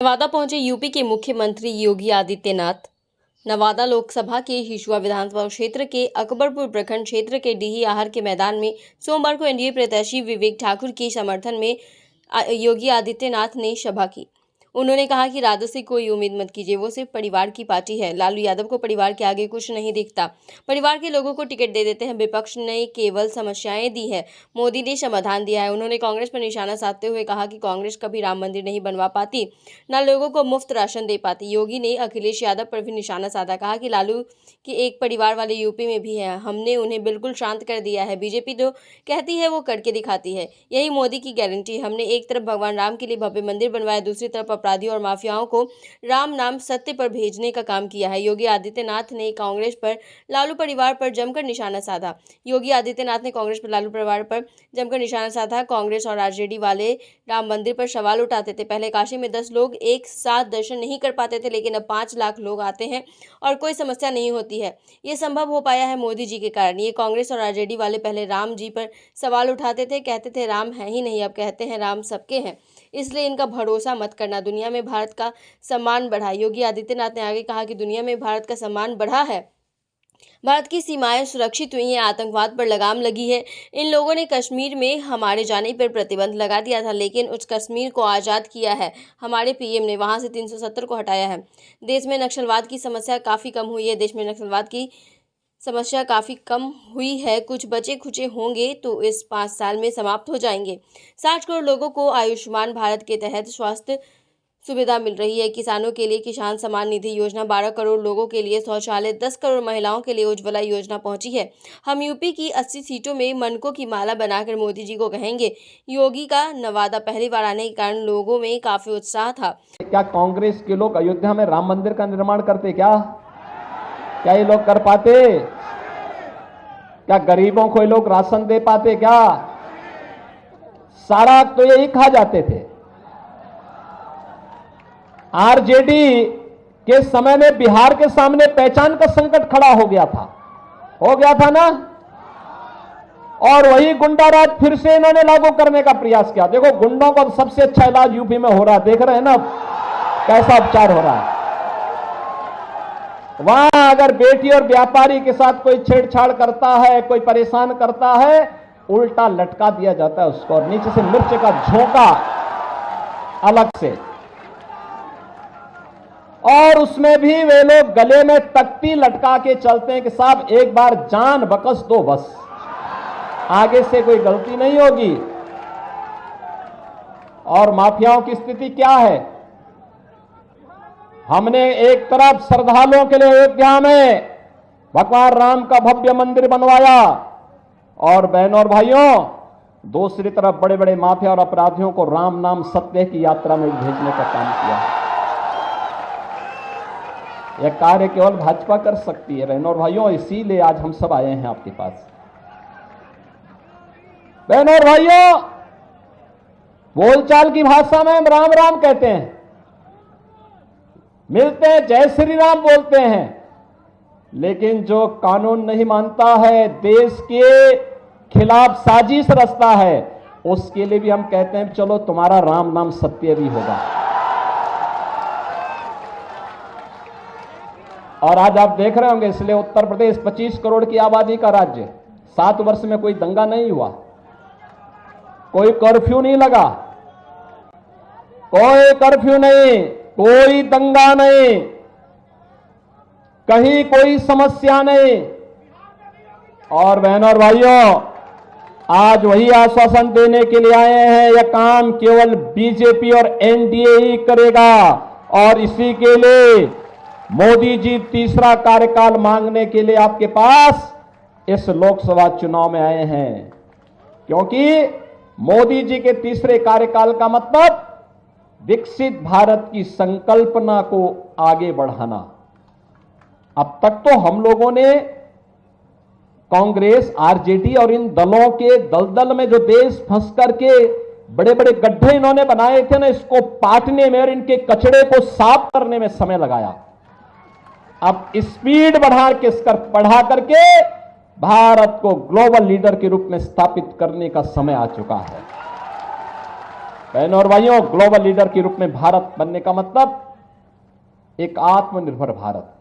नवादा पहुंचे यूपी के मुख्यमंत्री योगी आदित्यनाथ। नवादा लोकसभा के हिसुआ विधानसभा क्षेत्र के अकबरपुर प्रखंड क्षेत्र के डीही आहर के मैदान में सोमवार को एनडीए प्रत्याशी विवेक ठाकुर के समर्थन में योगी आदित्यनाथ ने सभा की। उन्होंने कहा कि राजद से कोई उम्मीद मत कीजिए, वो सिर्फ परिवार की पार्टी है। लालू यादव को परिवार के आगे कुछ नहीं दिखता, परिवार के लोगों को टिकट दे देते हैं। विपक्ष ने केवल समस्याएं दी है, मोदी ने समाधान दिया है। उन्होंने कांग्रेस पर निशाना साधते हुए कहा कि कांग्रेस कभी राम मंदिर नहीं बनवा पाती, न लोगों को मुफ्त राशन दे पाती। योगी ने अखिलेश यादव पर भी निशाना साधा, कहा कि लालू के एक परिवार वाले यूपी में भी है, हमने उन्हें बिल्कुल शांत कर दिया है। बीजेपी जो कहती है वो करके दिखाती है, यही मोदी की गारंटी। हमने एक तरफ भगवान राम के लिए भव्य मंदिर बनवाया, दूसरी तरफ अपराधियों और माफियाओं को राम नाम सत्य पर भेजने का काम किया है। योगी आदित्यनाथ ने कांग्रेस पर लालू परिवार पर जमकर निशाना साधा। योगी आदित्यनाथ ने कांग्रेस पर लालू परिवार पर जमकर निशाना साधा। कांग्रेस और आरजेडी वाले राम मंदिर पर सवाल उठाते थे। पहले काशी में 10 लोग एक साथ दर्शन नहीं कर पाते थे, लेकिन अब 5 लाख लोग आते हैं और कोई समस्या नहीं होती है। ये संभव हो पाया है मोदी जी के कारण। ये कांग्रेस और आरजेडी वाले पहले राम जी पर सवाल उठाते थे, कहते थे राम है ही नहीं, अब कहते हैं राम सबके हैं, इसलिए इनका भरोसा मत करना। दुनिया में भारत का सम्मान बढ़ा। योगी आदित्यनाथ ने आगे कहा कि दुनिया में भारत का सम्मान बढ़ा है, भारत की सीमाएं सुरक्षित हुई हैं, आतंकवाद पर लगाम लगी है। इन लोगों ने कश्मीर में हमारे जाने पर प्रतिबंध लगा दिया था, लेकिन उस कश्मीर को आज़ाद किया है हमारे पीएम ने, वहां से 370 को हटाया है। देश में नक्सलवाद की समस्या काफ़ी कम हुई है। देश में नक्सलवाद की समस्या काफ़ी कम हुई है। कुछ बचे खुचे होंगे तो इस 5 साल में समाप्त हो जाएंगे। 60 करोड़ लोगों को आयुष्मान भारत के तहत स्वास्थ्य सुविधा मिल रही है। किसानों के लिए किसान सम्मान निधि योजना, 12 करोड़ लोगों के लिए शौचालय, 10 करोड़ महिलाओं के लिए उज्ज्वला योजना पहुंची है। हम यूपी की 80 सीटों में मनकों की माला बनाकर मोदी जी को कहेंगे। योगी का नवादा पहली बार आने के कारण लोगों में काफी उत्साह था। क्या कांग्रेस के लोग अयोध्या में राम मंदिर का निर्माण करते? क्या ये लोग कर पाते? क्या गरीबों को ये लोग राशन दे पाते? क्या सारा तो यही खा जाते थे। आरजेडी के समय में बिहार के सामने पहचान का संकट खड़ा हो गया था ना, और वही गुंडा राज फिर से इन्होंने लागू करने का प्रयास किया। देखो, गुंडों का सबसे अच्छा इलाज यूपी में हो रहा है, देख रहे हैं ना कैसा उपचार हो रहा है। वहां अगर बेटी और व्यापारी के साथ कोई छेड़छाड़ करता है, कोई परेशान करता है, उल्टा लटका दिया जाता है उसको, और नीचे से मिर्च का झोंका अलग से, और उसमें भी वे लोग गले में तख्ती लटका के चलते हैं कि साहब एक बार जान बकस दो, बस आगे से कोई गलती नहीं होगी। और माफियाओं की स्थिति क्या है? हमने एक तरफ श्रद्धालुओं के लिए अयोध्या में भगवान राम का भव्य मंदिर बनवाया, और बहनों और भाइयों दूसरी तरफ बड़े बड़े माफिया और अपराधियों को राम नाम सत्य की यात्रा में भेजने का काम किया। यह कार्य केवल भाजपा कर सकती है बहनों और भाइयों, इसीलिए आज हम सब आए हैं आपके पास। बहनों और भाइयों, बोलचाल की भाषा में हम राम राम कहते हैं, मिलते हैं जय श्री राम बोलते हैं, लेकिन जो कानून नहीं मानता है, देश के खिलाफ साजिश रचता है, उसके लिए भी हम कहते हैं चलो तुम्हारा राम नाम सत्य भी होगा। और आज आप देख रहे होंगे, इसलिए उत्तर प्रदेश 25 करोड़ की आबादी का राज्य, 7 वर्ष में कोई दंगा नहीं हुआ, कोई कर्फ्यू नहीं लगा, कोई कर्फ्यू नहीं, कोई दंगा नहीं, कहीं कोई समस्या नहीं। और बहनों और भाइयों, आज वही आश्वासन देने के लिए आए हैं, यह काम केवल बीजेपी और एनडीए ही करेगा, और इसी के लिए मोदी जी तीसरा कार्यकाल मांगने के लिए आपके पास इस लोकसभा चुनाव में आए हैं, क्योंकि मोदी जी के तीसरे कार्यकाल का मतलब विकसित भारत की संकल्पना को आगे बढ़ाना। अब तक तो हम लोगों ने कांग्रेस, आरजेडी और इन दलों के दलदल में जो देश फंस करके बड़े बड़े गड्ढे इन्होंने बनाए थे ना, इसको पाटने में और इनके कचड़े को साफ करने में समय लगाया। अब स्पीड बढ़ा करके भारत को ग्लोबल लीडर के रूप में स्थापित करने का समय आ चुका है। बहनों और भाइयों, ग्लोबल लीडर के रूप में भारत बनने का मतलब एक आत्मनिर्भर भारत,